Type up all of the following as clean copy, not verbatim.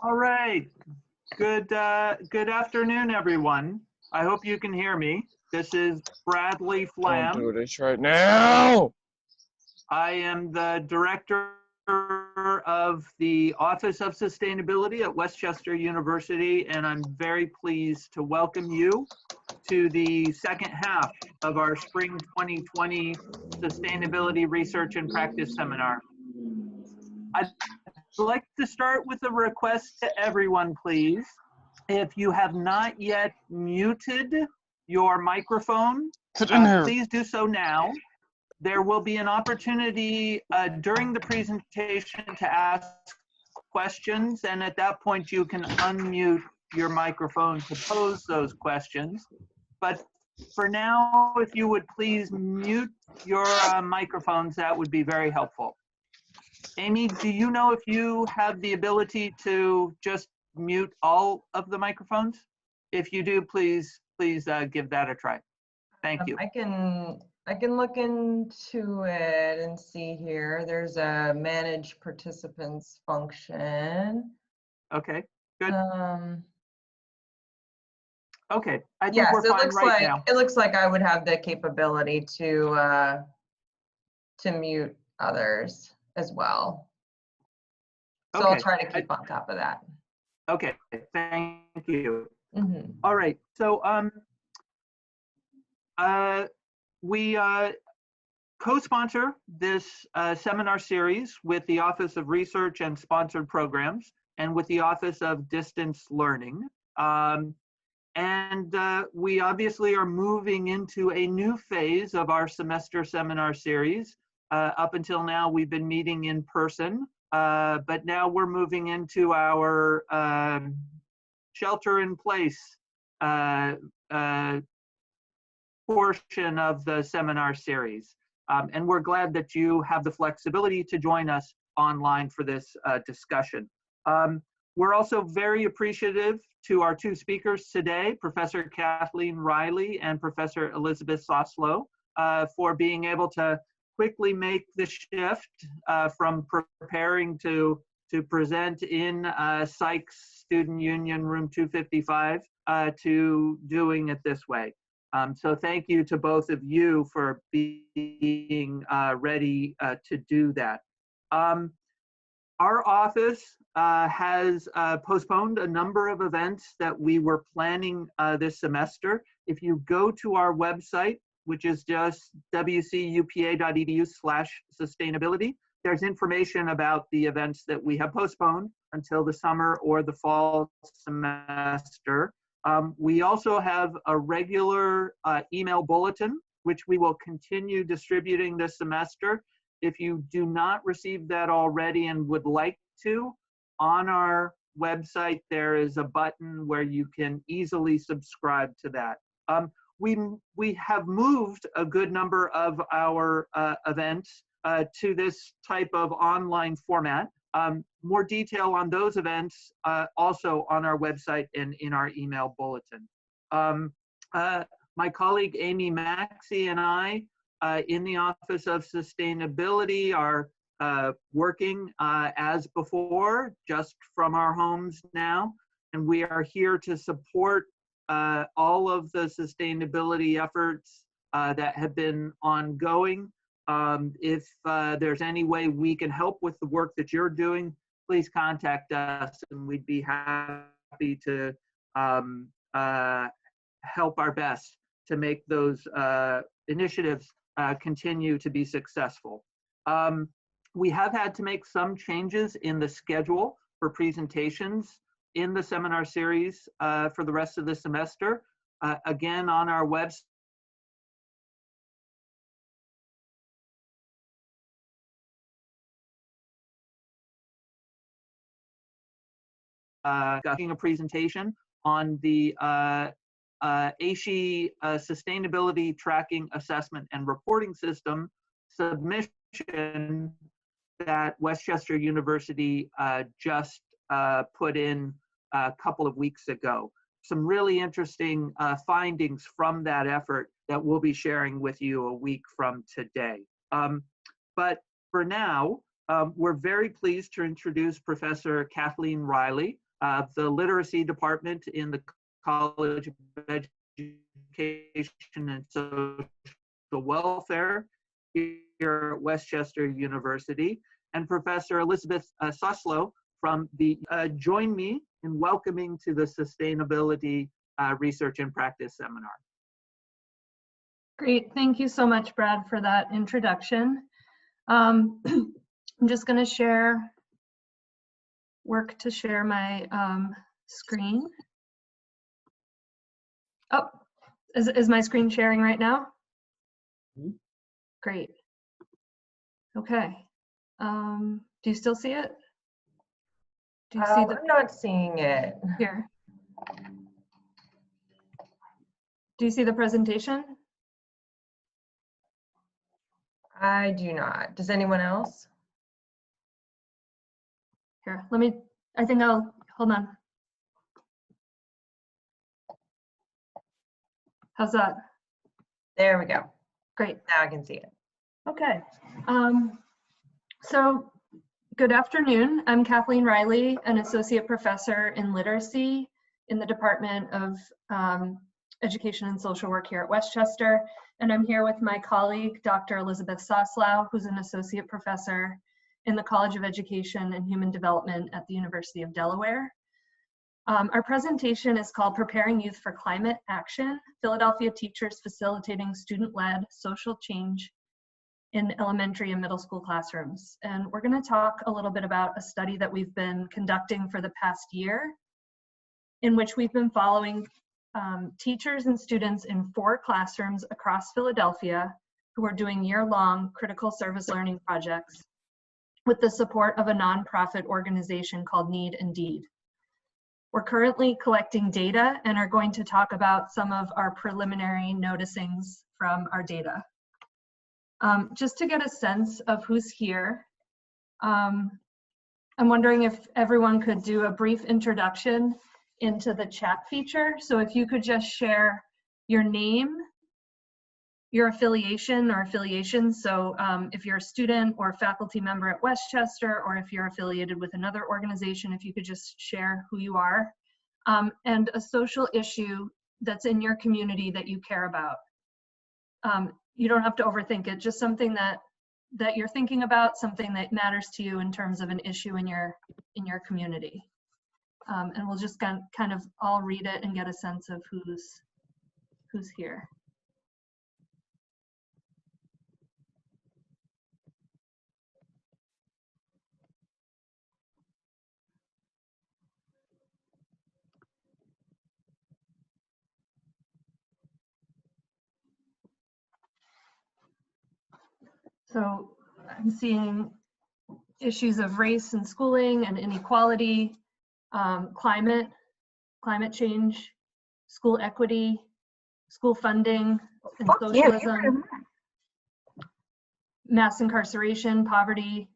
All right. Good afternoon, everyone. I hope you can hear me. This is Bradley Flam. Don't do this right now. I am the director of the Office of Sustainability at Westchester University, and I'm very pleased to welcome you to the second half of our Spring 2020 Sustainability Research and Practice Seminar. I'd like to start with a request to everyone, please. If you have not yet muted your microphone, please do so now. There will be an opportunity during the presentation to ask questions, and at that point you can unmute your microphone to pose those questions. But for now, if you would please mute your microphones, that would be very helpful. Amy, do you know if you have the ability to just mute all of the microphones? If you do, please give that a try. Thank you. I can look into it and see here. There's a manage participants function. Okay, good. Okay, I think yes, we're fine right now. It looks like I would have the capability to mute others as well. So Okay. I'll try to keep on top of that. Okay, thank you. Mm-hmm. All right, so we co-sponsor this seminar series with the Office of Research and Sponsored Programs and with the Office of Distance Learning. We obviously are moving into a new phase of our semester seminar series. Up until now, we've been meeting in person, but now we're moving into our shelter-in-place portion of the seminar series. And we're glad that you have the flexibility to join us online for this discussion. We're also very appreciative to our two speakers today, Professor Kathleen Riley and Professor Elizabeth Soslau, for being able to quickly make the shift from preparing to present in Sykes Student Union Room 255 to doing it this way. So thank you to both of you for being ready to do that. Our office has postponed a number of events that we were planning this semester. If you go to our website, which is just wcupa.edu/sustainability, there's information about the events that we have postponed until the summer or the fall semester. We also have a regular email bulletin, which we will continue distributing this semester. If you do not receive that already and would like to, on our website, there is a button where you can easily subscribe to that. We have moved a good number of our events to this type of online format. More detail on those events also on our website and in our email bulletin. My colleague Amy Maxey and I in the Office of Sustainability are working as before, just from our homes now, and we are here to support all of the sustainability efforts that have been ongoing. If there's any way we can help with the work that you're doing, please contact us and we'd be happy to help our best to make those initiatives continue to be successful. We have had to make some changes in the schedule for presentations in the seminar series for the rest of the semester. Again, on our website, giving a presentation on the ASHE Sustainability Tracking Assessment and Reporting System submission that Westchester University just put in a couple of weeks ago. Some really interesting findings from that effort that we'll be sharing with you a week from today. But for now, We're very pleased to introduce Professor Kathleen Riley of the Literacy Department in the College of Education and Social Welfare here at Westchester University, and Professor Elizabeth Soslau from the, join me in welcoming to the Sustainability Research and Practice Seminar. Great, thank you so much, Brad, for that introduction. I'm just going to work to share my screen. Oh, is my screen sharing right now? Mm-hmm. Great. Okay. Do you still see it? Do you see the? I'm not seeing it. Here. Do you see the presentation? I do not. Does anyone else? Here, hold on. How's that? There we go. Great. Now I can see it. Okay. So good afternoon. I'm Kathleen Riley, an associate professor in literacy in the Department of Education and Social Work here at Westchester. And I'm here with my colleague, Dr. Elizabeth Soslau, who's an associate professor in the College of Education and Human Development at the University of Delaware. Our presentation is called Preparing Youth for Climate Action, Philadelphia Teachers Facilitating Student-Led Social Change in Elementary and Middle School Classrooms. And we're going to talk a little bit about a study that we've been conducting for the past year, in which we've been following teachers and students in 4 classrooms across Philadelphia who are doing year-long critical service learning projects with the support of a nonprofit organization called Need and Deed. We're currently collecting data and are going to talk about some of our preliminary noticings from our data. Just to get a sense of who's here, I'm wondering if everyone could do a brief introduction into the chat feature. So if you could just share your name, your affiliation or affiliations. So if you're a student or faculty member at Westchester, or if you're affiliated with another organization, if you could just share who you are, and a social issue that's in your community that you care about. You don't have to overthink it, just something that you're thinking about, something that matters to you in terms of an issue in your community. And we'll just kind of all read it and get a sense of who's here. So I'm seeing issues of race and schooling and inequality, climate change, school equity, school funding, and socialism, mass incarceration, poverty,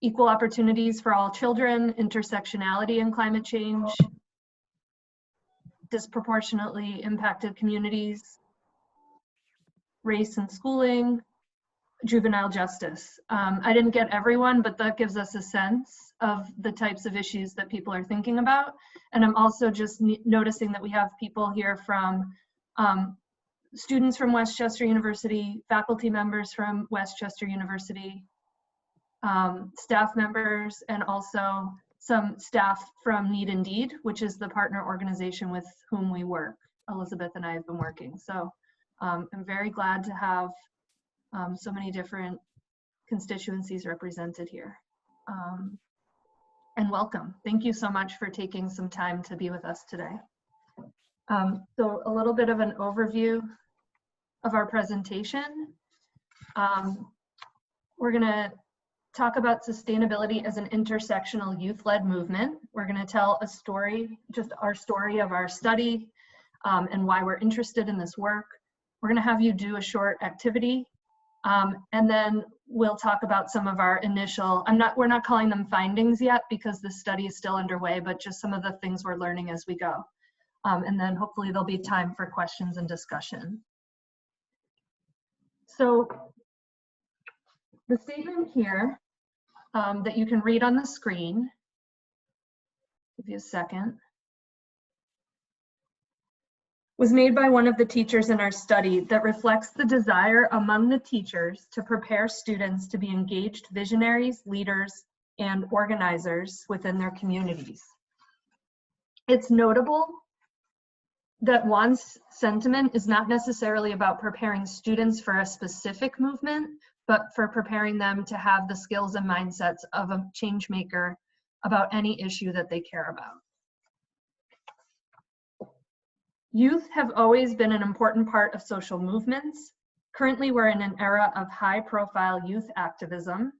equal opportunities for all children, intersectionality and climate change, disproportionately impacted communities, race and schooling, juvenile justice. I didn't get everyone, but that gives us a sense of the types of issues that people are thinking about. And I'm also just noticing that we have people here from students from Westchester University, faculty members from Westchester University, staff members, and also some staff from Need and Deed, which is the partner organization with whom we work. Elizabeth and I have been working. So I'm very glad to have so many different constituencies represented here. And welcome. Thank you so much for taking some time to be with us today. So a little bit of an overview of our presentation. We're gonna talk about sustainability as an intersectional youth-led movement. We're gonna tell a story, just our story of our study and why we're interested in this work. We're gonna have you do a short activity, and then we'll talk about some of our initial, we're not calling them findings yet because the study is still underway, but just some of the things we're learning as we go. And then hopefully there'll be time for questions and discussion. So the statement here that you can read on the screen, give you a second, was made by one of the teachers in our study that reflects the desire among the teachers to prepare students to be engaged visionaries, leaders, and organizers within their communities. It's notable that Juan's sentiment is not necessarily about preparing students for a specific movement, but for preparing them to have the skills and mindsets of a change maker about any issue that they care about. Youth have always been an important part of social movements. Currently, we're in an era of high-profile youth activism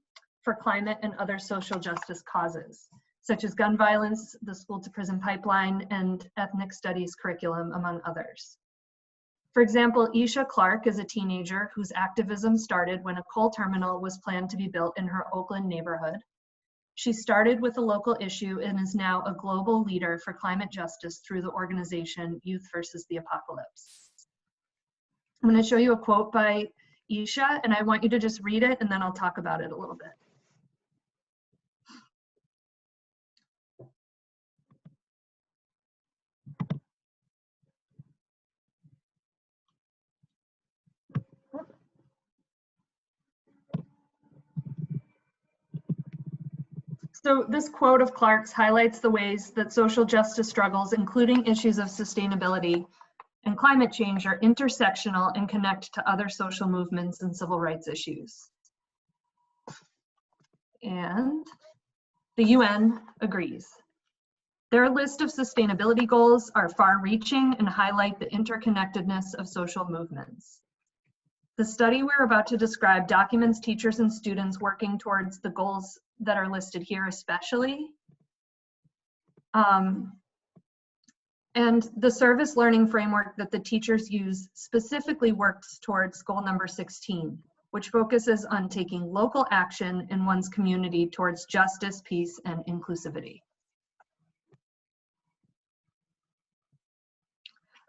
for climate and other social justice causes, such as gun violence, the school-to-prison pipeline, and ethnic studies curriculum, among others. For example, Isha Clark is a teenager whose activism started when a coal terminal was planned to be built in her Oakland neighborhood. She started with a local issue and is now a global leader for climate justice through the organization Youth versus the Apocalypse. I'm going to show you a quote by Isha, and I want you to just read it, and then I'll talk about it a little bit. So this quote of Clark's highlights the ways that social justice struggles, including issues of sustainability and climate change, are intersectional and connect to other social movements and civil rights issues. And the UN agrees. Their list of sustainability goals are far-reaching and highlight the interconnectedness of social movements. The study we're about to describe documents teachers and students working towards the goals that are listed here especially. And the service learning framework that the teachers use specifically works towards goal number 16, which focuses on taking local action in one's community towards justice, peace, and inclusivity.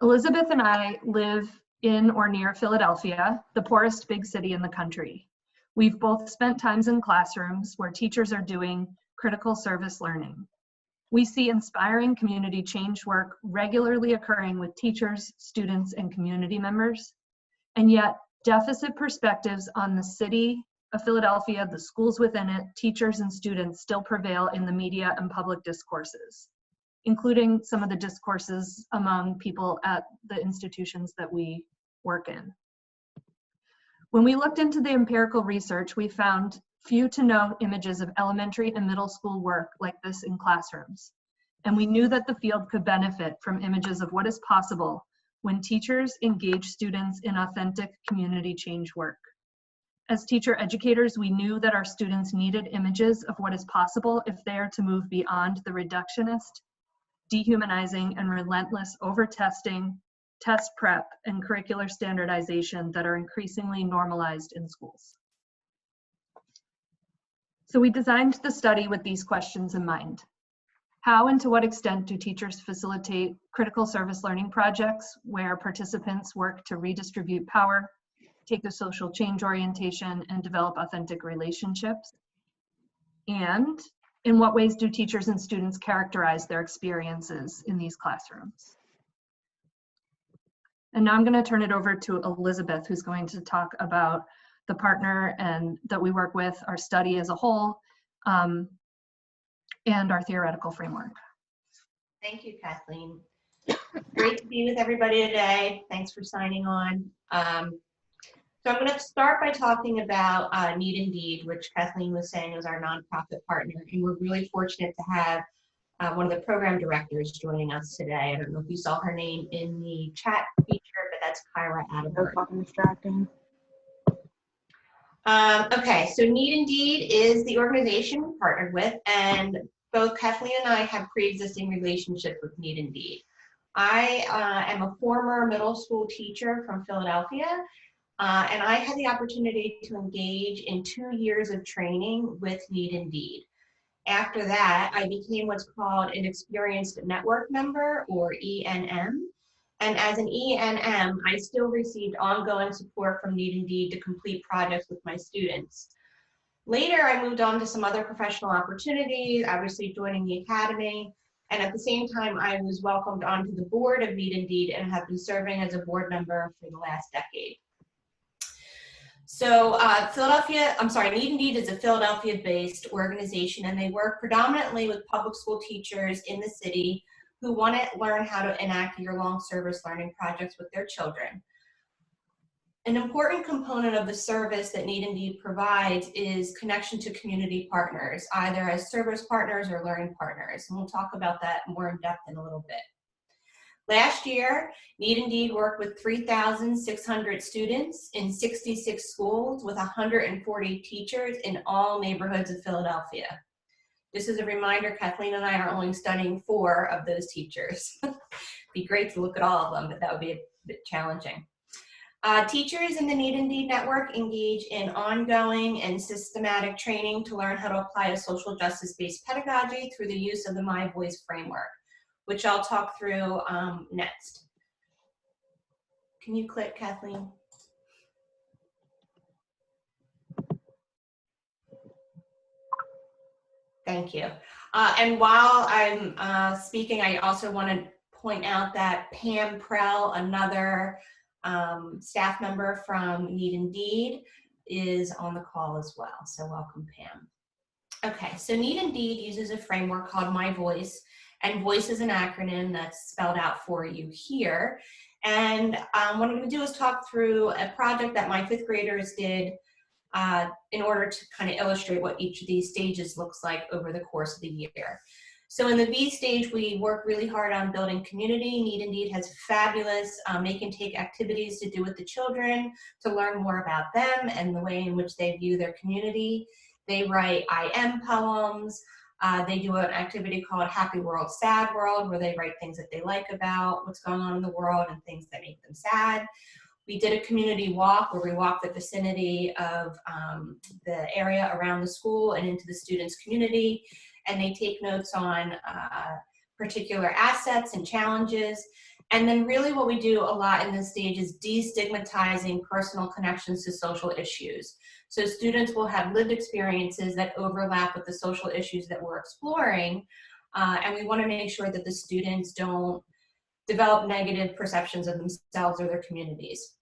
Elizabeth and I live in or near Philadelphia, the poorest big city in the country. We've both spent times in classrooms where teachers are doing critical service learning. We see inspiring community change work regularly occurring with teachers, students, and community members, and yet deficit perspectives on the city of Philadelphia, the schools within it, teachers and students still prevail in the media and public discourses, including some of the discourses among people at the institutions that we work in. When we looked into the empirical research, we found few to no images of elementary and middle school work like this in classrooms. And we knew that the field could benefit from images of what is possible when teachers engage students in authentic community change work. As teacher educators, we knew that our students needed images of what is possible if they are to move beyond the reductionist, dehumanizing, and relentless over-testing, test prep, and curricular standardization that are increasingly normalized in schools. So we designed the study with these questions in mind. How and to what extent do teachers facilitate critical service learning projects where participants work to redistribute power, take a social change orientation, and develop authentic relationships? And in what ways do teachers and students characterize their experiences in these classrooms? And now I'm going to turn it over to Elizabeth, who's going to talk about the partner and that we work with, our study as a whole, and our theoretical framework. Thank you, Kathleen. Great to be with everybody today. Thanks for signing on. So I'm going to start by talking about Need Indeed, which Kathleen was saying is our nonprofit partner. And we're really fortunate to have one of the program directors joining us today. I don't know if you saw her name in the chat feature, but that's Kyra Atterberg. Fucking distracting. Okay, so Need Indeed is the organization we partnered with, and both Kathleen and I have pre-existing relationships with Need Indeed. I am a former middle school teacher from Philadelphia, and I had the opportunity to engage in 2 years of training with Need Indeed. After that, I became what's called an Experienced Network Member, or ENM, And as an E&M, I still received ongoing support from Need Indeed to complete projects with my students. Later, I moved on to some other professional opportunities, obviously joining the academy. And at the same time, I was welcomed onto the board of Need Indeed and have been serving as a board member for the last decade. So Need Indeed is a Philadelphia-based organization, and they work predominantly with public school teachers in the city who want to learn how to enact year-long service learning projects with their children. An important component of the service that Need Indeed provides is connection to community partners, either as service partners or learning partners. And we'll talk about that more in depth in a little bit. Last year, Need Indeed worked with 3,600 students in 66 schools with 140 teachers in all neighborhoods of Philadelphia. Just as a reminder, Kathleen and I are only studying 4 of those teachers. It'd be great to look at all of them, but that would be a bit challenging. Teachers in the Need Indeed network engage in ongoing and systematic training to learn how to apply a social justice-based pedagogy through the use of the My Voice framework, which I'll talk through next. Can you click, Kathleen? Thank you. And while I'm speaking, I also want to point out that Pam Prell, another staff member from Need Indeed, is on the call as well. So welcome, Pam. Okay, so Need Indeed uses a framework called My Voice, and VOICE is an acronym that's spelled out for you here. And what I'm going to do is talk through a project that my 5th graders did in order to kind of illustrate what each of these stages looks like over the course of the year. So in the V stage, we work really hard on building community. Need Indeed has fabulous make and take activities to do with the children to learn more about them and the way in which they view their community. They write I am poems. They do an activity called Happy World, Sad World, where they write things that they like about what's going on in the world and things that make them sad. We did a community walk where we walked the vicinity of the area around the school and into the students' community, and they take notes on particular assets and challenges. And then really what we do a lot in this stage is destigmatizing personal connections to social issues. So students will have lived experiences that overlap with the social issues that we're exploring, and we want to make sure that the students don't develop negative perceptions of themselves or their communities.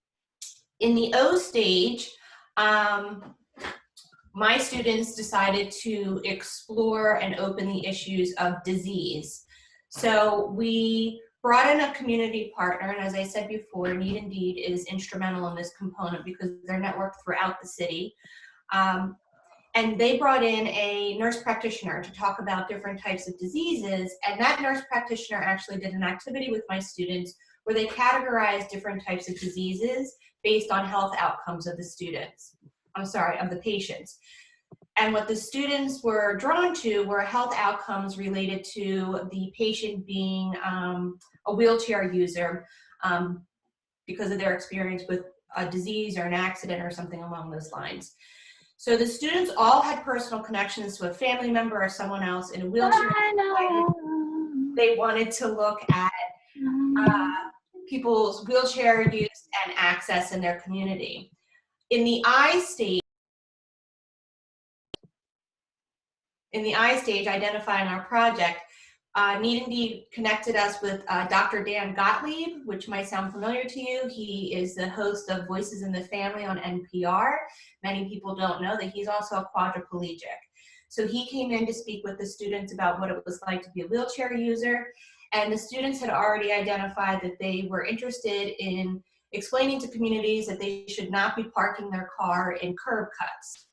In the O stage, my students decided to explore and open the issues of disease. So we brought in a community partner, and as I said before, Need Indeed is instrumental in this component because they're networked throughout the city. And they brought in a nurse practitioner to talk about different types of diseases, and that nurse practitioner actually did an activity with my students where they categorized different types of diseases based on health outcomes of the students. I'm sorry, of the patients. And what the students were drawn to were health outcomes related to the patient being a wheelchair user because of their experience with a disease or an accident or something along those lines. So the students all had personal connections to a family member or someone else in a wheelchair. They wanted to look at people's wheelchair use and access in their community. In the I stage, identifying our project, Need Indeed connected us with Dr. Dan Gottlieb, which might sound familiar to you. He is the host of Voices in the Family on NPR. Many people don't know that he's also a quadriplegic. So he came in to speak with the students about what it was like to be a wheelchair user. And the students had already identified that they were interested in explaining to communities that they should not be parking their car in curb cuts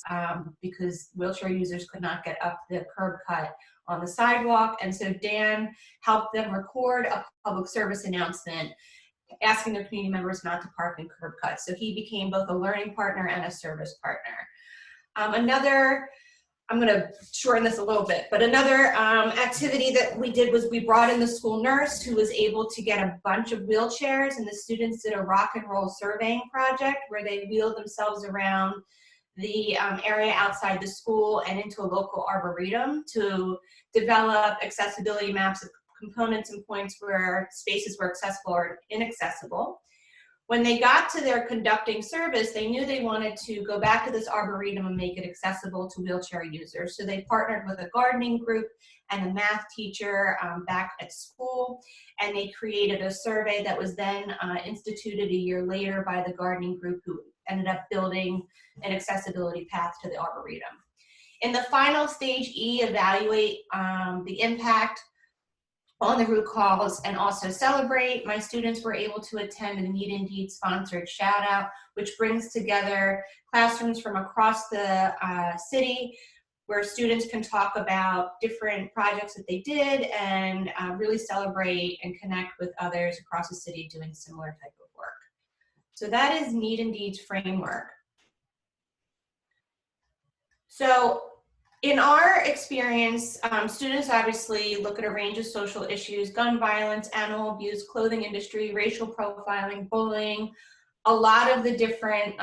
because wheelchair users could not get up the curb cut on the sidewalk. And so Dan helped them record a public service announcement asking their community members not to park in curb cuts. So he became both a learning partner and a service partner. I'm going to shorten this a little bit, but another activity that we did was we brought in the school nurse who was able to get a bunch of wheelchairs, and the students did a rock and roll surveying project where they wheeled themselves around the area outside the school and into a local arboretum to develop accessibility maps of components and points where spaces were accessible or inaccessible. When they got to their conducting service, they knew they wanted to go back to this arboretum and make it accessible to wheelchair users. So they partnered with a gardening group and a math teacher back at school, and they created a survey that was then instituted a year later by the gardening group, who ended up building an accessibility path to the arboretum. In the final stage, E, evaluate the impact on the root cause and also celebrate. My students were able to attend a Need Indeed sponsored shout out, which brings together classrooms from across the city, where students can talk about different projects that they did and really celebrate and connect with others across the city doing similar type of work. So that is Need Indeed's framework. So in our experience, students obviously look at a range of social issues: gun violence, animal abuse, clothing industry, racial profiling, bullying. A lot of the different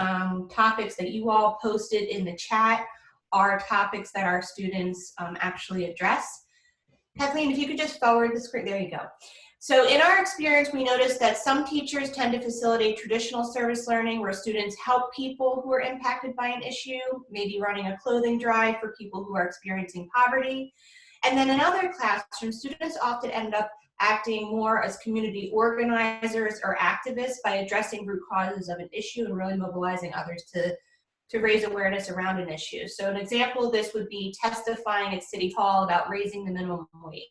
topics that you all posted in the chat are topics that our students actually address. Kathleen, if you could just forward the screen, there you go. So in our experience, we noticed that some teachers tend to facilitate traditional service learning, where students help people who are impacted by an issue, maybe running a clothing drive for people who are experiencing poverty. And then in other classrooms, students often end up acting more as community organizers or activists by addressing root causes of an issue and really mobilizing others to raise awareness around an issue. So an example of this would be testifying at City Hall about raising the minimum wage.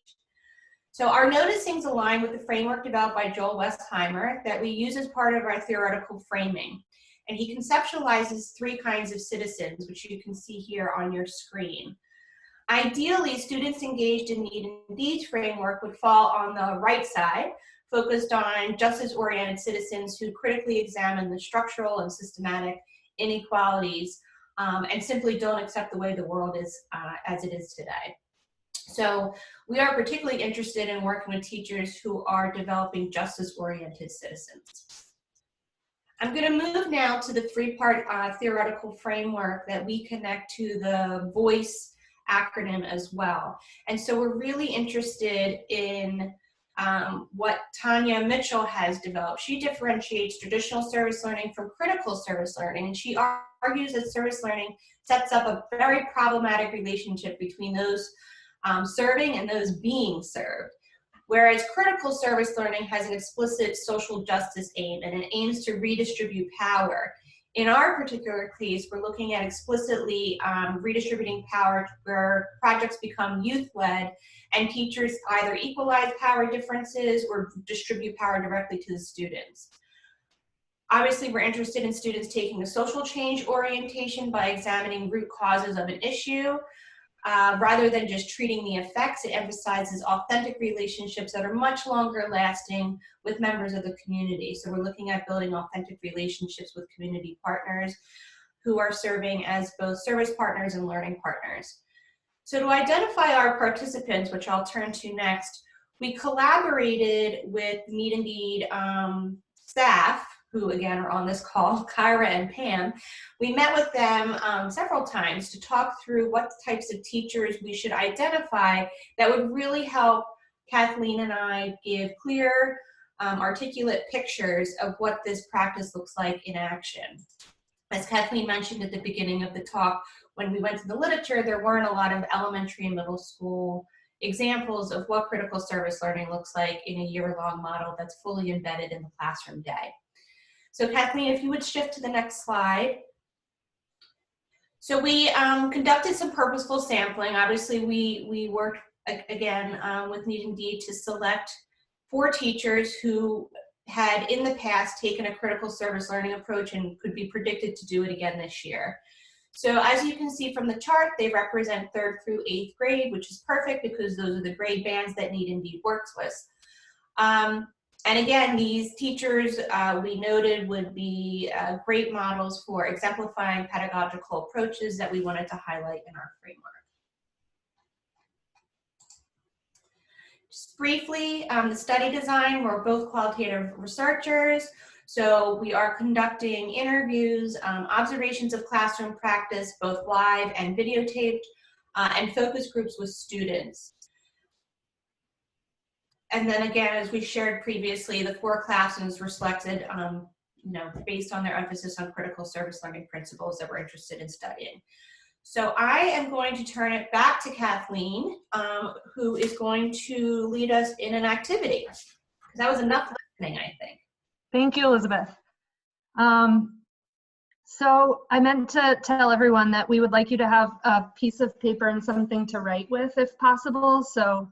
So our noticings align with the framework developed by Joel Westheimer that we use as part of our theoretical framing. And he conceptualizes 3 kinds of citizens, which you can see here on your screen. Ideally, students engaged in Need Indeed's framework would fall on the right side, focused on justice-oriented citizens who critically examine the structural and systematic inequalities and simply don't accept the way the world is as it is today. So we are particularly interested in working with teachers who are developing justice-oriented citizens. I'm going to move now to the 3-part theoretical framework that we connect to the VOICE acronym as well. And so we're really interested in what Tanya Mitchell has developed. She differentiates traditional service learning from critical service learning, and she argues that service learning sets up a very problematic relationship between those serving and those being served. Whereas critical service learning has an explicit social justice aim, and it aims to redistribute power. In our particular case, we're looking at explicitly redistributing power where projects become youth-led and teachers either equalize power differences or distribute power directly to the students. Obviously, we're interested in students taking a social change orientation by examining root causes of an issue. Rather than just treating the effects, it emphasizes authentic relationships that are much longer lasting with members of the community. So we're looking at building authentic relationships with community partners who are serving as both service partners and learning partners. So to identify our participants, which I'll turn to next, we collaborated with Need Indeed staff, who again are on this call, Kyra and Pam. We met with them several times to talk through what types of teachers we should identify that would really help Kathleen and I give clear, articulate pictures of what this practice looks like in action. As Kathleen mentioned at the beginning of the talk, when we went to the literature, there weren't a lot of elementary and middle school examples of what critical service learning looks like in a year-long model that's fully embedded in the classroom day. So Kathleen, if you would shift to the next slide. So we conducted some purposeful sampling. Obviously, we worked, again, with Need Indeed to select 4 teachers who had in the past taken a critical service learning approach and could be predicted to do it again this year. So as you can see from the chart, they represent 3rd through 8th grade, which is perfect because those are the grade bands that Need Indeed works with. And again, these teachers we noted would be great models for exemplifying pedagogical approaches that we wanted to highlight in our framework. Just briefly, the study design, we're both qualitative researchers. So we are conducting interviews, observations of classroom practice, both live and videotaped, and focus groups with students. And then again, as we shared previously, the 4 classes were selected, based on their emphasis on critical service learning principles that we're interested in studying. So I am going to turn it back to Kathleen, who is going to lead us in an activity. Because that was enough listening, I think. Thank you, Elizabeth. So I meant to tell everyone that we would like you to have a piece of paper and something to write with if possible. So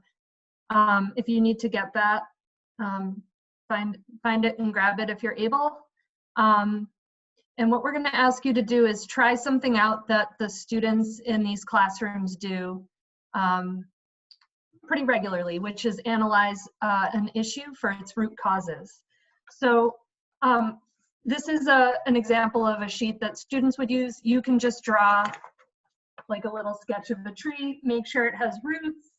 if you need to get that, find it and grab it if you're able. And what we're going to ask you to do is try something out that the students in these classrooms do pretty regularly, which is analyze an issue for its root causes. So this is an example of a sheet that students would use. You can just draw like a little sketch of a tree, make sure it has roots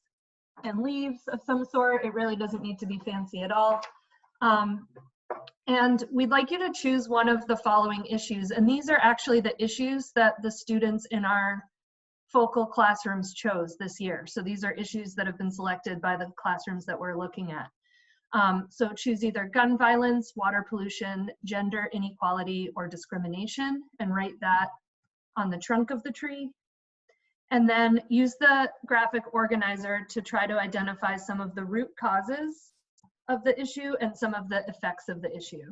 and leaves of some sort. It really doesn't need to be fancy at all. And we'd like you to choose one of the following issues. And these are actually the issues that the students in our focal classrooms chose this year. So these are issues that have been selected by the classrooms that we're looking at. So choose either gun violence, water pollution, gender inequality, or discrimination, and write that on the trunk of the tree. And then use the graphic organizer to try to identify some of the root causes of the issue and some of the effects of the issue.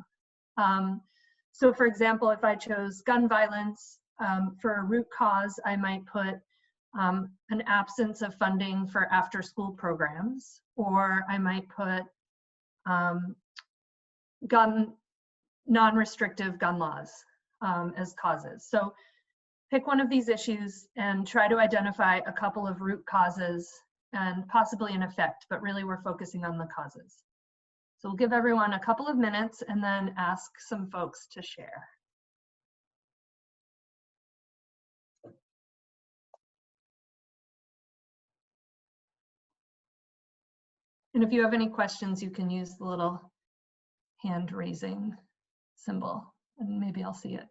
So for example, if I chose gun violence, for a root cause, I might put an absence of funding for after-school programs, or I might put non-restrictive gun laws as causes. So pick one of these issues and try to identify a couple of root causes and possibly an effect, but really we're focusing on the causes. So we'll give everyone a couple of minutes and then ask some folks to share. And if you have any questions, you can use the little hand raising symbol and maybe I'll see it.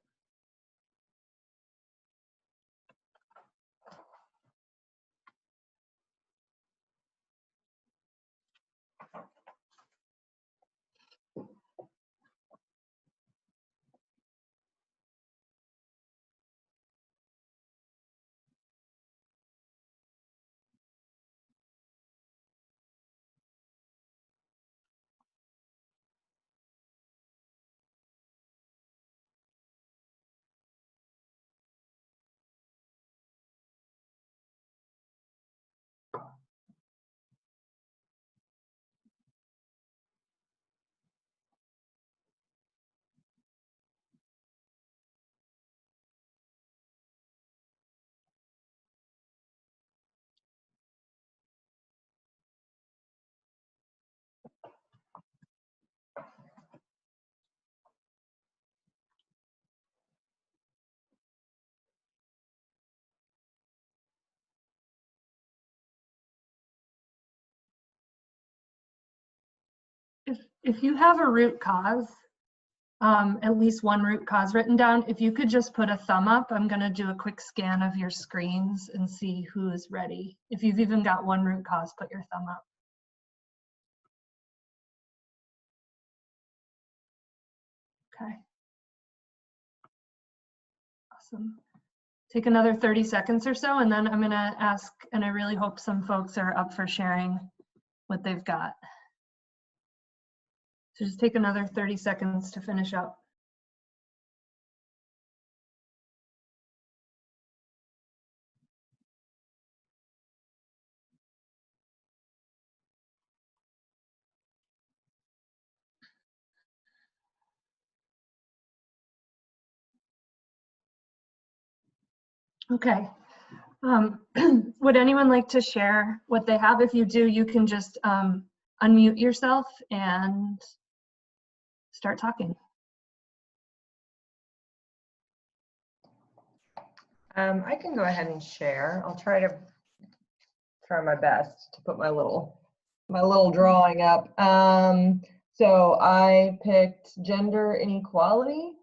If you have a root cause, at least one root cause written down, if you could just put a thumb up, I'm going to do a quick scan of your screens and see who is ready. If you've even got one root cause, put your thumb up. Okay. Awesome. Take another 30 seconds or so, and then I'm going to ask, and I really hope some folks are up for sharing what they've got. So just take another 30 seconds to finish up. Okay. Would anyone like to share what they have? If you do, you can just unmute yourself and start talking. I can go ahead and share. I'll try my best to put my little drawing up. So I picked gender inequality,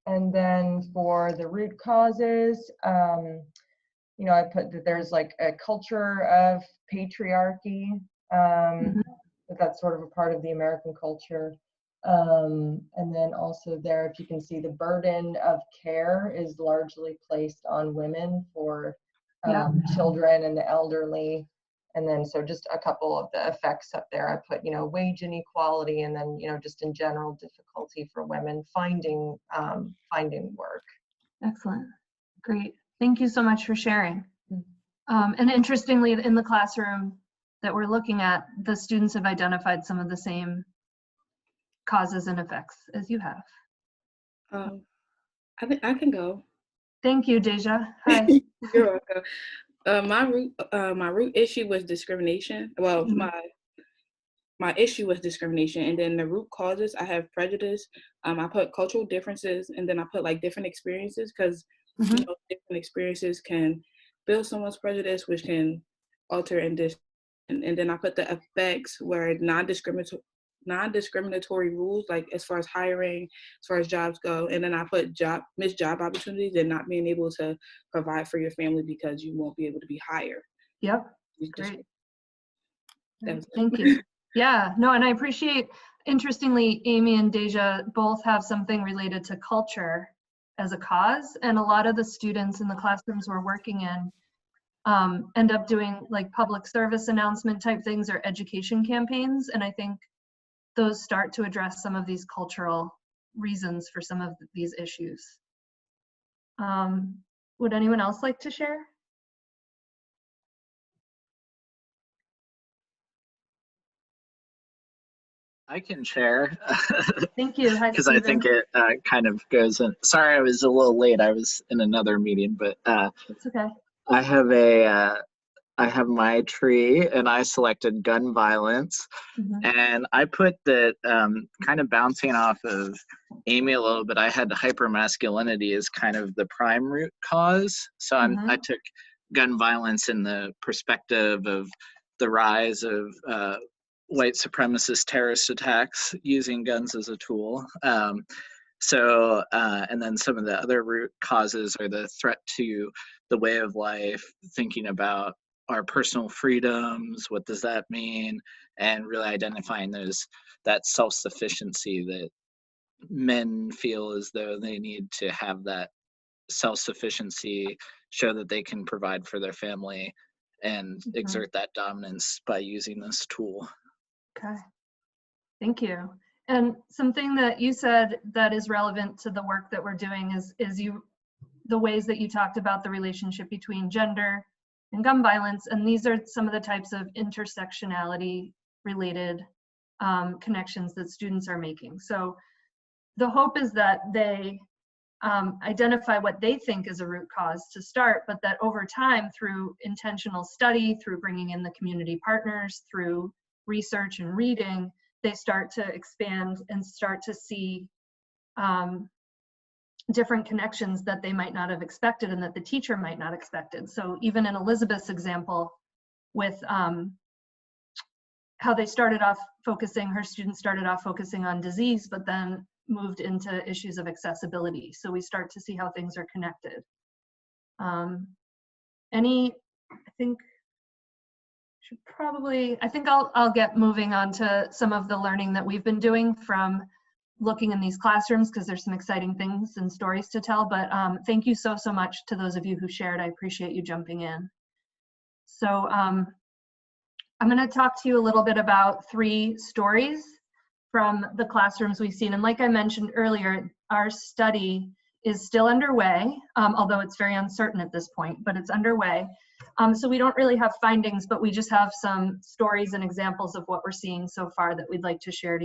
and then for the root causes, you know, I put that there's like a culture of patriarchy, that's sort of a part of the American culture. And then also there, if you can see, the burden of care is largely placed on women for children and the elderly. And then, so just a couple of the effects up there, I put, wage inequality, and then, just in general difficulty for women finding work. Excellent. Great. Thank you so much for sharing. And interestingly, in the classroom that we're looking at, the students have identified some of the same causes and effects as you have. I think I can go. Thank you, Deja. Hi. You're welcome. My root issue was discrimination. Well, my issue was discrimination, and then the root causes, I have prejudice. I put cultural differences, and then I put like different experiences, because different experiences can build someone's prejudice, which can alter and then I put the effects where non-discriminatory rules, like as far as hiring, as far as jobs go, and then I put missed job opportunities and not being able to provide for your family because you won't be able to be hired. Yep. Great. Thank you. Yeah, no, and I appreciate, interestingly, Amy and Deja both have something related to culture as a cause, and a lot of the students in the classrooms we're working in end up doing like public service announcement type things or education campaigns, and I think those start to address some of these cultural reasons for some of these issues. Would anyone else like to share? I can share. Thank you. Because I think it kind of goes in. Sorry, I was a little late. I was in another meeting, but it's okay. I have my tree, and I selected gun violence, and I put that kind of bouncing off of Amy a little bit. I had hypermasculinity as kind of the prime root cause. So I took gun violence in the perspective of the rise of white supremacist terrorist attacks using guns as a tool. And then some of the other root causes are the threat to the way of life, thinking about our personal freedoms, what does that mean, and really identifying that self-sufficiency that men feel as though they need to have, that self-sufficiency, show that they can provide for their family, and exert that dominance by using this tool. Okay, thank you. And something that you said that is relevant to the work that we're doing is the ways that you talked about the relationship between gender and gun violence, and these are some of the types of intersectionality related connections that students are making. So the hope is that they identify what they think is a root cause to start, but that over time, through intentional study, through bringing in the community partners, through research and reading, they start to expand and start to see different connections that they might not have expected and that the teacher might not have expected. So even in Elizabeth's example with how they started off focusing, her students started off focusing on disease, but then moved into issues of accessibility. So we start to see how things are connected. I think I'll get moving on to some of the learning that we've been doing from looking in these classrooms, because there's some exciting things and stories to tell. But thank you so much to those of you who shared. I appreciate you jumping in. So I'm going to talk to you a little bit about 3 stories from the classrooms we've seen. And like I mentioned earlier, our study is still underway, although it's very uncertain at this point, but it's underway. So we don't really have findings, but we just have some stories and examples of what we're seeing so far that we'd like to share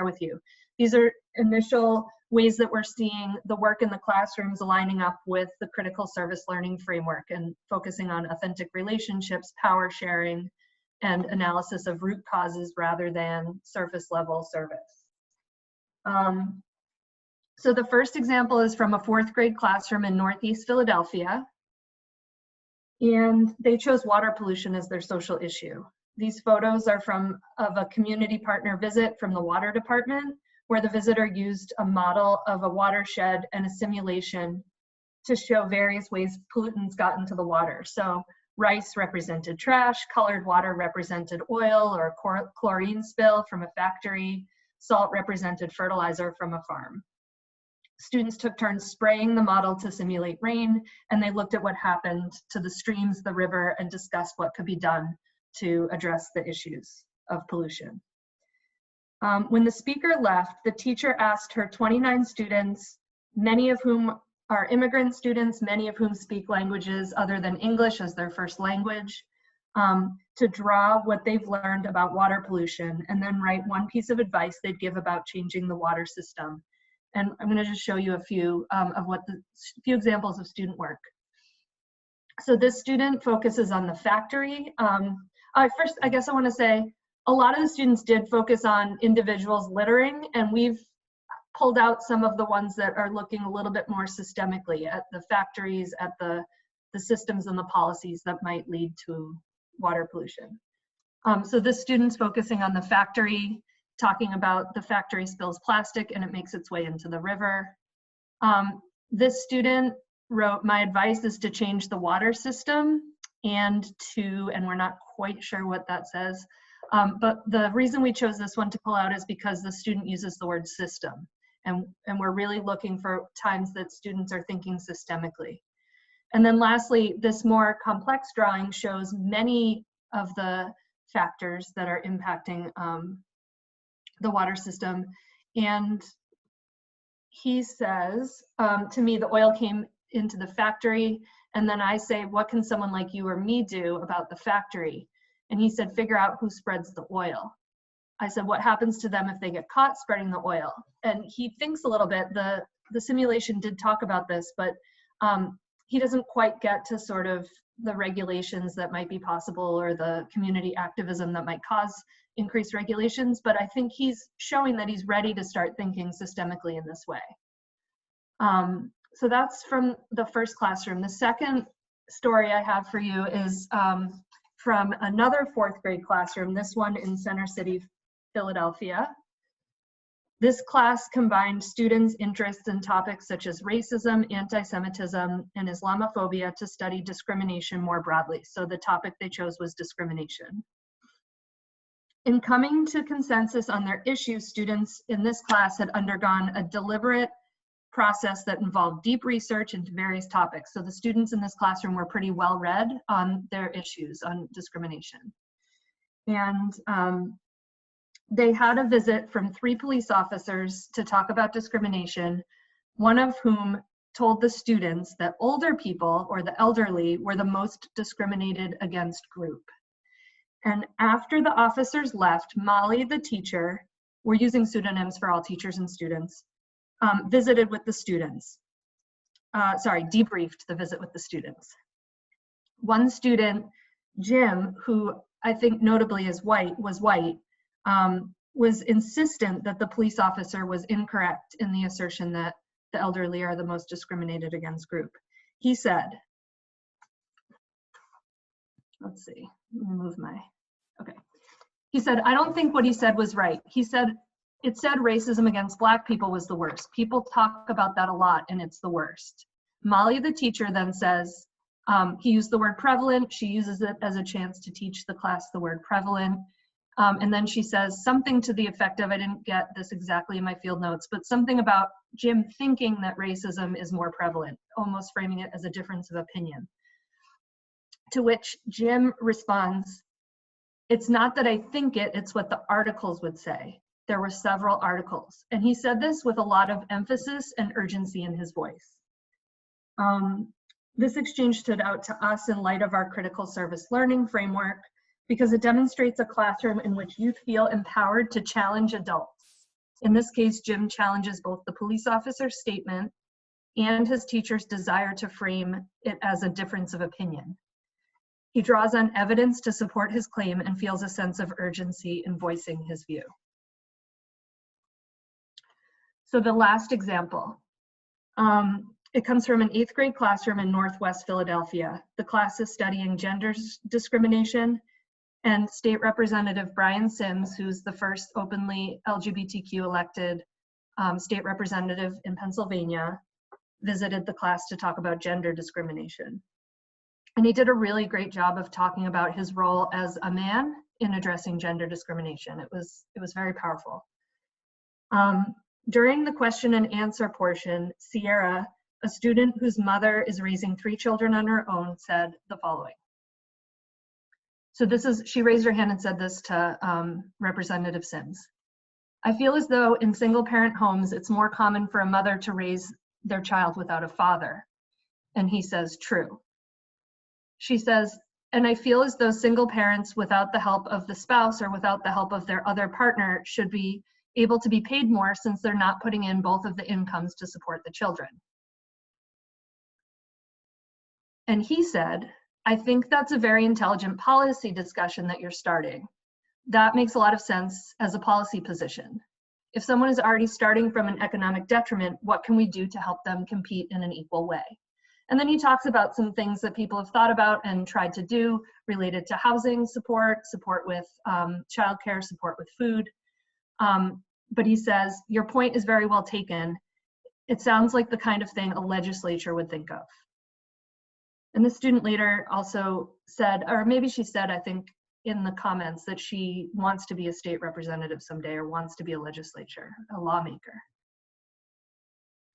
with you. These are initial ways that we're seeing the work in the classrooms aligning up with the critical service learning framework and focusing on authentic relationships, power sharing, and analysis of root causes rather than surface level service. So the first example is from a 4th grade classroom in Northeast Philadelphia, and they chose water pollution as their social issue. These photos are of a community partner visit from the water department, where the visitor used a model of a watershed and a simulation to show various ways pollutants got into the water. So Rice represented trash, colored water represented oil or chlorine spill from a factory, salt represented fertilizer from a farm. Students took turns spraying the model to simulate rain, and they looked at what happened to the streams, the river, and discussed what could be done to address the issues of pollution. When the speaker left, the teacher asked her 29 students, many of whom are immigrant students, many of whom speak languages other than English as their first language, to draw what they've learned about water pollution and then write one piece of advice they'd give about changing the water system. And I'm going to just show you a few few examples of student work. So this student focuses on the factory. First, I guess I want to say a lot of the students did focus on individuals littering, and we've pulled out some of the ones that are looking a little bit more systemically at the factories, at the systems and the policies that might lead to water pollution. So this student's focusing on the factory, talking about the factory spills plastic and it makes its way into the river. This student wrote, my advice is to change the water system and we're not quite sure what that says, but the reason we chose this one to pull out is because the student uses the word system. And we're really looking for times that students are thinking systemically. And then lastly, this more complex drawing shows many of the factors that are impacting the water system. And he says, to me, the oil came into the factory. And then I say, what can someone like you or me do about the factory? And he said, figure out who spreads the oil. I said, what happens to them if they get caught spreading the oil? And he thinks a little bit. The simulation did talk about this, but he doesn't quite get to sort of the regulations that might be possible or the community activism that might cause increased regulations. But I think he's showing that he's ready to start thinking systemically in this way. So that's from the first classroom. The second story I have for you is from another fourth grade classroom, this one in Center City, Philadelphia. This class combined students' interests in topics such as racism, anti-Semitism, and Islamophobia to study discrimination more broadly. So the topic they chose was discrimination. In coming to consensus on their issues, students in this class had undergone a deliberate process that involved deep research into various topics. So the students in this classroom were pretty well read on their issues on discrimination. And they had a visit from 3 police officers to talk about discrimination, one of whom told the students that older people or the elderly were the most discriminated against group. And after the officers left, Molly, the teacher, we're using pseudonyms for all teachers and students, visited with the students. Debriefed the visit with the students. One student, Jim, who I think notably is white, was insistent that the police officer was incorrect in the assertion that the elderly are the most discriminated against group. He said, let's see, let me move okay. He said, I don't think what he said was right. He said, it said racism against Black people was the worst. People talk about that a lot and it's the worst. Molly, the teacher, then says, he used the word prevalent. She uses it as a chance to teach the class the word prevalent. And then she says something to the effect of, I didn't get this exactly in my field notes, but something about Jim thinking that racism is more prevalent, almost framing it as a difference of opinion. To which Jim responds, it's not that I think it, it's what the articles would say. There were several articles. And he said this with a lot of emphasis and urgency in his voice. This exchange stood out to us in light of our critical service learning framework because it demonstrates a classroom in which youth feel empowered to challenge adults. In this case, Jim challenges both the police officer's statement and his teacher's desire to frame it as a difference of opinion. He draws on evidence to support his claim and feels a sense of urgency in voicing his view. So the last example, it comes from an 8th grade classroom in Northwest Philadelphia. The class is studying gender discrimination, and State Representative Brian Sims, who's the first openly LGBTQ elected state representative in Pennsylvania, visited the class to talk about gender discrimination. And he did a really great job of talking about his role as a man in addressing gender discrimination. It was very powerful. During the question and answer portion, Sierra, a student whose mother is raising 3 children on her own, said the following. So she raised her hand and said this to Representative Sims. I feel as though in single parent homes, it's more common for a mother to raise their child without a father. And he says, true. She says, and I feel as though single parents without the help of the spouse or without the help of their other partner should be able to be paid more since they're not putting in both of the incomes to support the children. And he said, I think that's a very intelligent policy discussion that you're starting. That makes a lot of sense as a policy position. If someone is already starting from an economic detriment, what can we do to help them compete in an equal way? And then he talks about some things that people have thought about and tried to do related to housing support, support with childcare, support with food. But he says, your point is very well taken. It sounds like the kind of thing a legislature would think of. And the student leader also said, or maybe she said, I think in the comments, that she wants to be a state representative someday or wants to be a legislature, a lawmaker.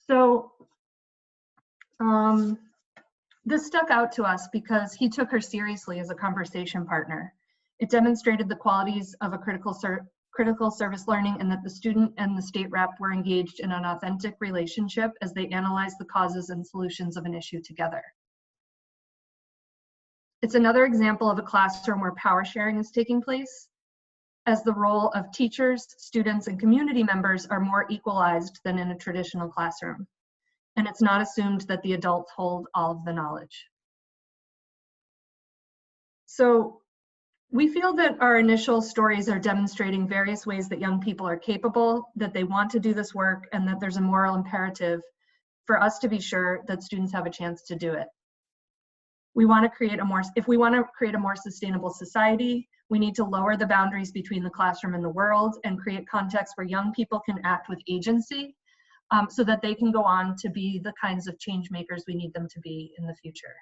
So this stuck out to us because he took her seriously as a conversation partner. It demonstrated the qualities of a critical service learning and that the student and the state rep were engaged in an authentic relationship as they analyzed the causes and solutions of an issue together. It's another example of a classroom where power sharing is taking place, as the role of teachers, students, and community members are more equalized than in a traditional classroom. And it's not assumed that the adults hold all of the knowledge. So we feel that our initial stories are demonstrating various ways that young people are capable, that they want to do this work, and that there's a moral imperative for us to be sure that students have a chance to do it. If we want to create a more sustainable society, we need to lower the boundaries between the classroom and the world and create contexts where young people can act with agency so that they can go on to be the kinds of change makers we need them to be in the future.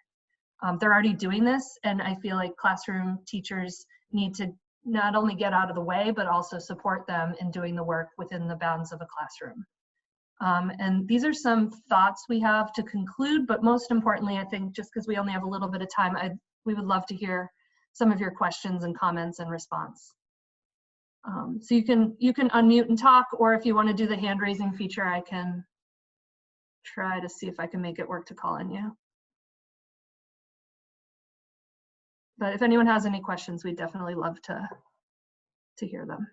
They're already doing this, and I feel like classroom teachers need to not only get out of the way, but also support them in doing the work within the bounds of a classroom. And these are some thoughts we have to conclude, but most importantly, I think just because we only have a little bit of time, we would love to hear some of your questions and comments and response. So you can unmute and talk, or if you want to do the hand raising feature, I can try to see if I can make it work to call on you. But if anyone has any questions, we'd definitely love to hear them.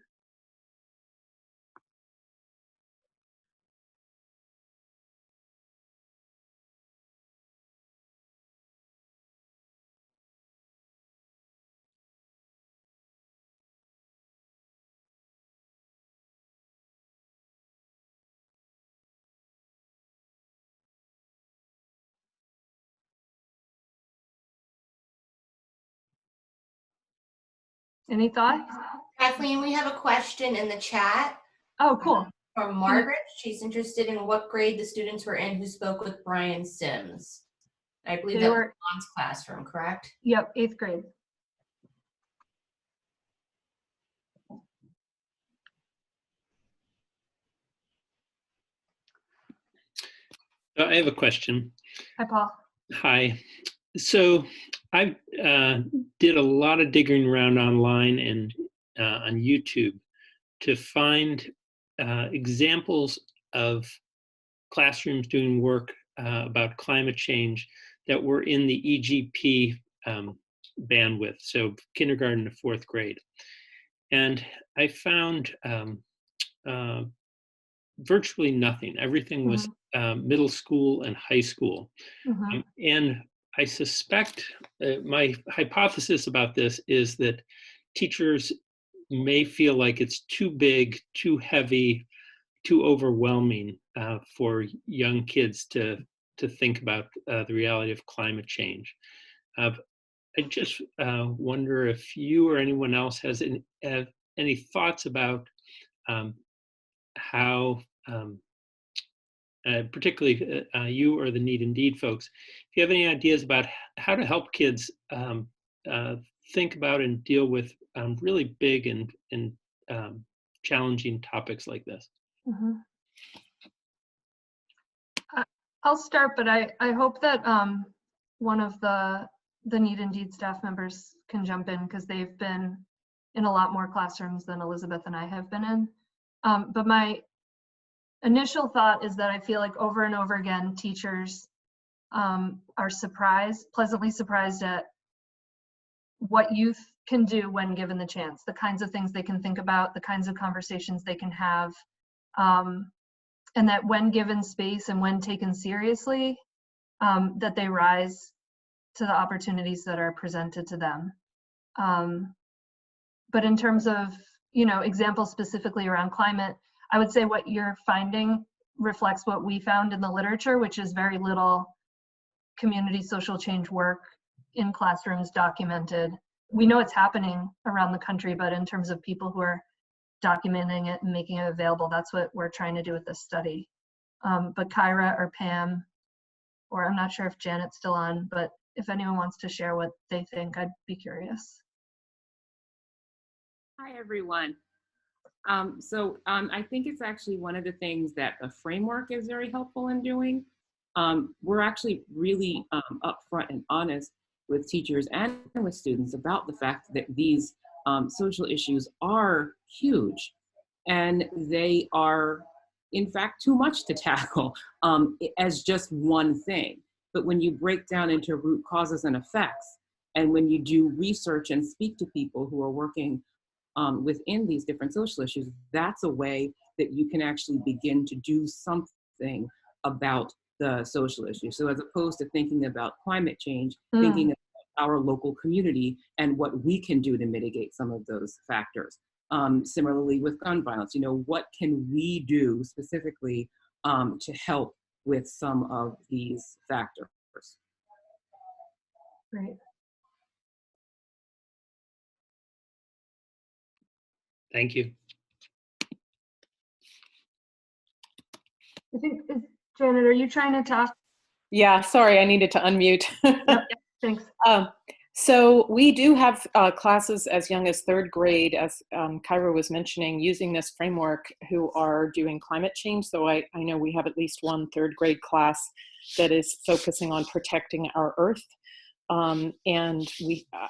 Any thoughts? Kathleen, we have a question in the chat. Oh, cool. From Margaret. She's interested in what grade the students were in who spoke with Brian Sims. I believe that was Lon's classroom, correct? Yep, 8th grade. I have a question. Hi, Paul. Hi. So I did a lot of digging around online and on YouTube to find examples of classrooms doing work about climate change that were in the EGP bandwidth, so kindergarten to 4th grade. And I found virtually nothing. Everything was middle school and high school. And I suspect, my hypothesis about this is that teachers may feel like it's too big, too heavy, too overwhelming for young kids to think about the reality of climate change. I just wonder if you or anyone else has any thoughts about how particularly you or the Need Indeed folks, if you have any ideas about how to help kids think about and deal with really big and challenging topics like this. Mm-hmm. I'll start, but I hope that one of the Need Indeed staff members can jump in, because they've been in a lot more classrooms than Elizabeth and I have been in. But my initial thought is that I feel like over and over again, teachers are pleasantly surprised at what youth can do when given the chance, the kinds of things they can think about, the kinds of conversations they can have, and that when given space and when taken seriously, that they rise to the opportunities that are presented to them. But in terms of, examples specifically around climate, I would say what you're finding reflects what we found in the literature, which is very little community social change work in classrooms documented. We know it's happening around the country, but in terms of people who are documenting it and making it available, that's what we're trying to do with this study. But Kyra or Pam, or I'm not sure if Janet's still on, but if anyone wants to share what they think, I'd be curious. Hi, everyone. I think it's actually one of the things that the framework is very helpful in doing. We're actually really upfront and honest with teachers and with students about the fact that these social issues are huge, and they are, in fact, too much to tackle as just one thing. But when you break down into root causes and effects, and when you do research and speak to people who are working within these different social issues, that's a way that you can actually begin to do something about the social issue. So as opposed to thinking about climate change, thinking about our local community and what we can do to mitigate some of those factors. Similarly with gun violence, what can we do specifically to help with some of these factors? Great. Thank you. I think, Janet, are you trying to talk? Yeah, sorry, I needed to unmute. Yep, thanks. So we do have classes as young as 3rd grade, as Kyra was mentioning, using this framework, who are doing climate change. So I know we have at least one 3rd grade class that is focusing on protecting our Earth. And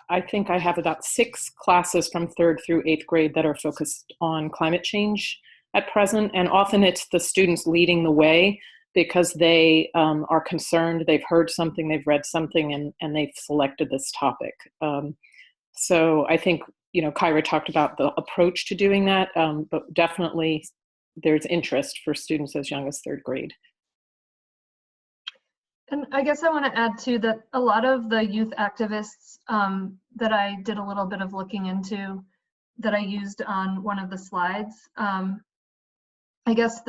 I think I have about 6 classes from 3rd through 8th grade that are focused on climate change at present. And often it's the students leading the way, because they are concerned, they've heard something, they've read something, and they've selected this topic. So I think, Kyra talked about the approach to doing that, but definitely there's interest for students as young as 3rd grade. And I guess I want to add too that a lot of the youth activists that I did a little bit of looking into, that I used on one of the slides, I guess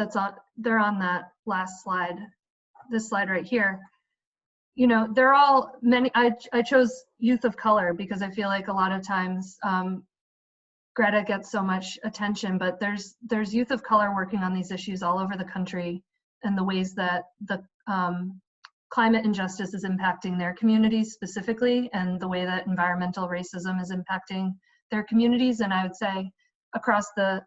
they're on that last slide, this slide right here. They're all I chose youth of color because I feel like a lot of times Greta gets so much attention, but there's youth of color working on these issues all over the country, and the ways that the climate injustice is impacting their communities specifically, and the way that environmental racism is impacting their communities. And I would say across the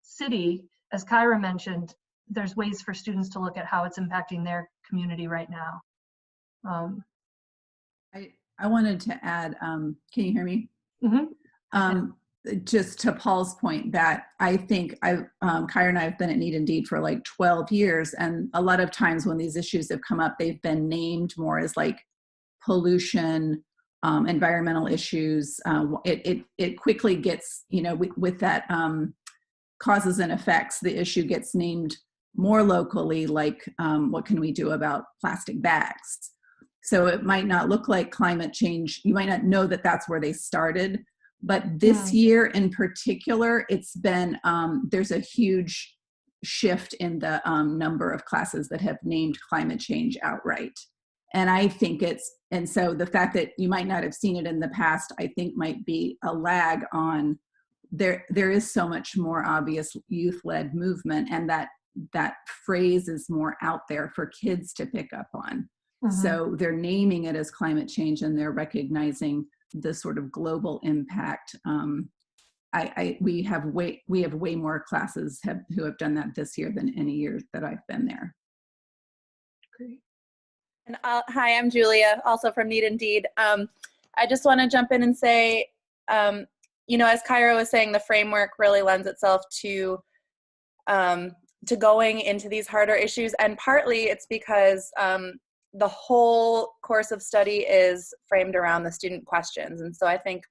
city, as Kyra mentioned, there's ways for students to look at how it's impacting their community right now. I wanted to add, can you hear me? Mm-hmm. Just to Paul's point, that I think Kyra and I have been at Need Indeed for like 12 years. And a lot of times when these issues have come up, they've been named more as like pollution, environmental issues. It quickly gets, with that causes and effects, the issue gets named more locally, like what can we do about plastic bags? So it might not look like climate change. You might not know that that's where they started. But this year in particular, it's been, there's a huge shift in the number of classes that have named climate change outright. And I think and so the fact that you might not have seen it in the past, I think might be a lag on, there is so much more obvious youth-led movement, and that that phrase is more out there for kids to pick up on. So they're naming it as climate change, and they're recognizing the sort of global impact. We have way more classes who have done that this year than any year that I've been there. Great. And hi, I'm Julia, also from Need Indeed. I just want to jump in and say, you know, as Kyra was saying, the framework really lends itself to going into these harder issues, and partly it's because the whole course of study is framed around the student questions. And so I think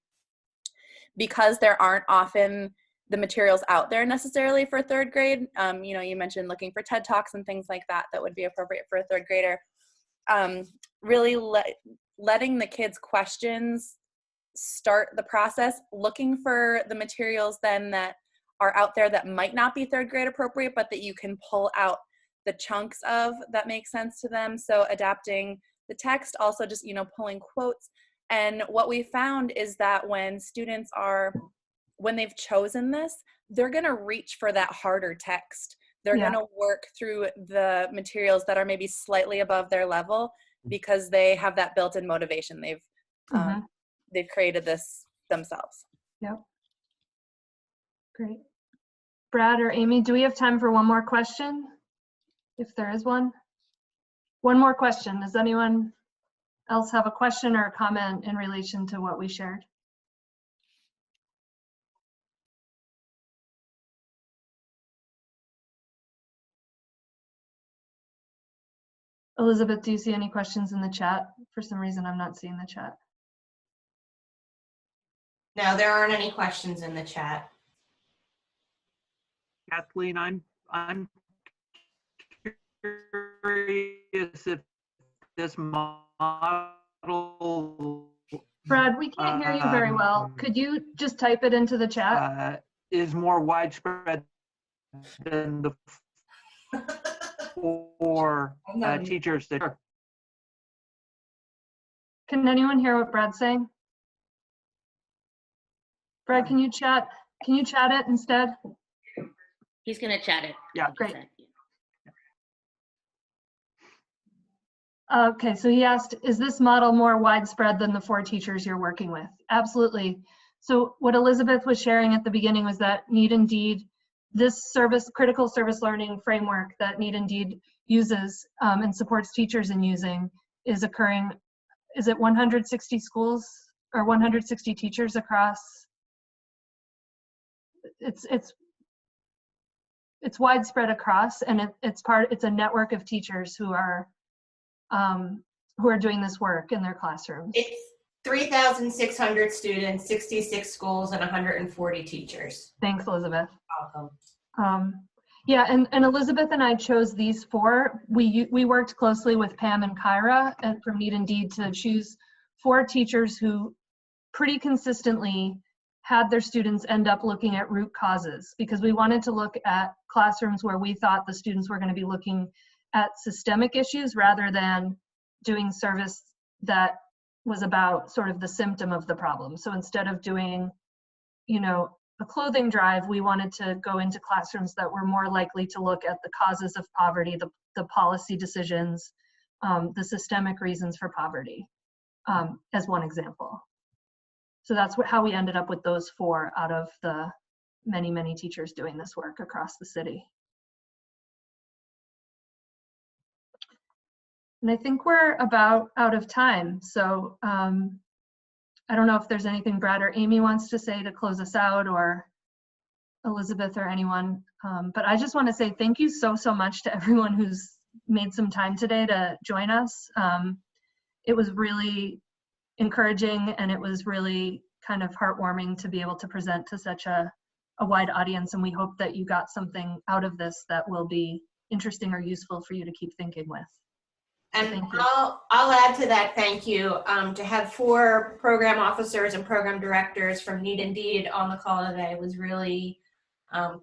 because there aren't often the materials out there necessarily for third grade, you know, you mentioned looking for TED Talks and things like that that would be appropriate for a third grader, really letting the kids' questions start the process, looking for the materials then that are out there that might not be third grade appropriate, but that you can pull out the chunks of that make sense to them. So adapting the text, also just, you know, pulling quotes. And what we found is that when students when they've chosen this, they're gonna reach for that harder text. They're gonna work through the materials that are maybe slightly above their level because they have that built-in motivation. They've created this themselves. Yep. Great. Brad or Amy, do we have time for one more question? If there is one. One more question. Does anyone else have a question or a comment in relation to what we shared? Elizabeth, do you see any questions in the chat? For some reason, I'm not seeing the chat. No, there aren't any questions in the chat. Kathleen, I'm curious if this model. Brad, we can't hear you very well. Could you just type it into the chat? Is more widespread than the for teachers that are. Can anyone hear what Brad's saying? Brad, can you chat it instead? He's gonna chat it. Yeah. Great. Okay, so he asked, is this model more widespread than the 4 teachers you're working with? Absolutely. So what Elizabeth was sharing at the beginning was that Need Indeed, this critical service learning framework that Need Indeed uses and supports teachers in using is occurring, is it 160 schools or 160 teachers across? It's widespread across, and it's a network of teachers who are doing this work in their classrooms. It's 3,600 students, 66 schools, and 140 teachers. Thanks, Elizabeth. Welcome. Yeah, and Elizabeth and I chose these 4. We worked closely with Pam and Kyra from Need Indeed to choose 4 teachers who pretty consistently had their students end up looking at root causes, because we wanted to look at classrooms where we thought the students were going to be looking at systemic issues rather than doing service that was about sort of the symptom of the problem. So instead of doing, you know, a clothing drive, we wanted to go into classrooms that were more likely to look at the causes of poverty, the policy decisions, the systemic reasons for poverty, as one example. So that's how we ended up with those 4 out of the many, many teachers doing this work across the city. And I think we're about out of time. So I don't know if there's anything Brad or Amy wants to say to close us out, or Elizabeth or anyone. But I just want to say thank you so much to everyone who's made some time today to join us. It was really encouraging, and it was really kind of heartwarming to be able to present to such a wide audience. And we hope that you got something out of this that will be interesting or useful for you to keep thinking with. And I'll add to that thank you. To have 4 program officers and program directors from Need Indeed on the call today was really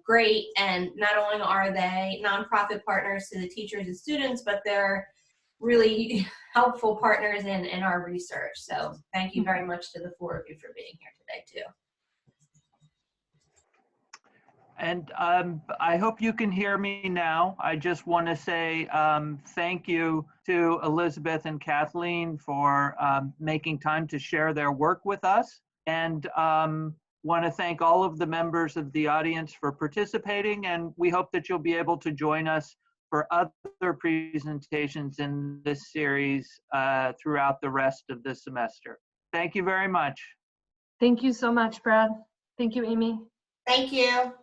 great. And not only are they nonprofit partners to the teachers and students, but they're really helpful partners in our research. So thank you very much to the 4 of you for being here today too. And I hope you can hear me now. I just want to say thank you to Elizabeth and Kathleen for making time to share their work with us. And want to thank all of the members of the audience for participating. And we hope that you'll be able to join us for other presentations in this series throughout the rest of the semester. Thank you very much. Thank you so much, Brad. Thank you, Amy. Thank you.